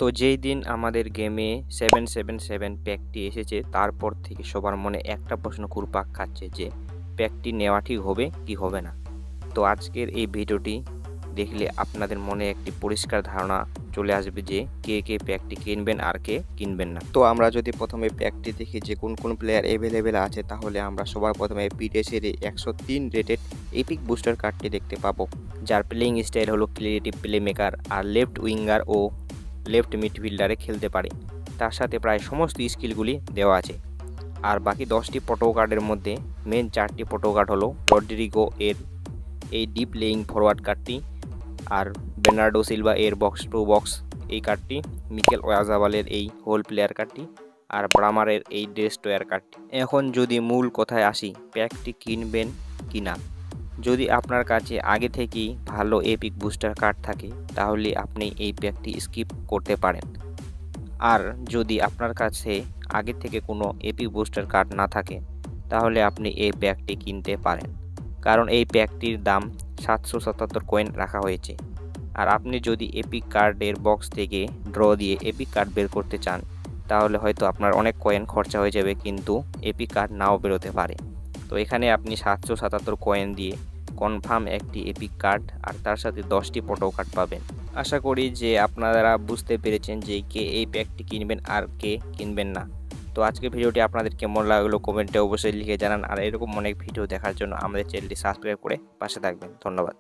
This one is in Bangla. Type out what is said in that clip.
তো যেই দিন আমাদের গেমে 777 প্যাকটি এসেছে তারপর থেকে সবার মনে একটা প্রশ্ন ঘুরপাক খাচ্ছে যে প্যাকটি নেওয়া ঠিক হবে কি হবে না। তো আজকের এই ভিডিওটি দেখলে আপনাদের মনে একটি পরিষ্কার ধারণা চলে আসবে যে কে কে প্যাকটি কিনবেন আর কে কিনবেন না। তো আমরা যদি প্রথমে প্যাকটি দেখি যে কোন কোন প্লেয়ার অ্যাভেলেবেল আছে, তাহলে আমরা সবার প্রথমে পিডিএসের 103 রেটেড এপিক বুস্টার কার্ডটি দেখতে পাবো, যার প্লেইং স্টাইল হলো ক্রিয়েটিভ প্লে মেকার আর লেফট উইঙ্গার ও লেফট মিডফিল্ডারে খেলতে পারে। তার সাথে প্রায় সমস্ত স্কিলগুলি দেওয়া আছে। আর বাকি 10টি ফটো কার্ডের মধ্যে মেন 4টি ফটো কার্ড হলো রড্রিগো এর এই ডিপ প্লেয়িং ফরওয়ার্ড কার্ডটি, আর বেনার্ডো সিলভা এর বক্স টু বক্স এই কার্ডটি, মিকেল ওয়াজাবালের এই হোল প্লেয়ার কার্ডটি, আর ব্রামারের এই ডেস্ট্রয়ার কার্ডটি। এখন যদি মূল কথায় আসি, প্যাকটি কিনবেন কি না। যদি আপনার কাছে আগে থেকেই ভালো এপিক বুস্টার কার্ড থাকে তাহলে আপনি এই প্যাকটি স্কিপ করতে পারেন। আর যদি আপনার কাছে আগে থেকে কোনো এপিক বুস্টার কার্ড না থাকে তাহলে আপনি এই প্যাকটি কিনতে পারেন, কারণ এই প্যাকটির দাম 777 কয়েন রাখা হয়েছে। আর আপনি যদি এপিক কার্ডের বক্স থেকে ড্র দিয়ে এপিক কার্ড বের করতে চান তাহলে হয়তো আপনার অনেক কয়েন খরচা হয়ে যাবে, কিন্তু এপিক কার্ড নাও বেরোতে পারে। তো এখানে আপনি 777 কয়েন দিয়ে কনফার্ম একটি এপিক কার্ড আর তার সাথে 10টি ফটো কার্ড পাবেন। আশা করি যে আপনারা বুঝতে পেরেছেন যে কে এই প্যাকটি কিনবেন আর কে কিনবেন না। তো আজকের ভিডিওটি আপনাদের কেমন লাগলো কমেন্টে অবশ্যই লিখে জানান, আর এরকম অনেক ভিডিও দেখার জন্য আমাদের চ্যানেলটি সাবস্ক্রাইব করে পাশে থাকবেন। ধন্যবাদ।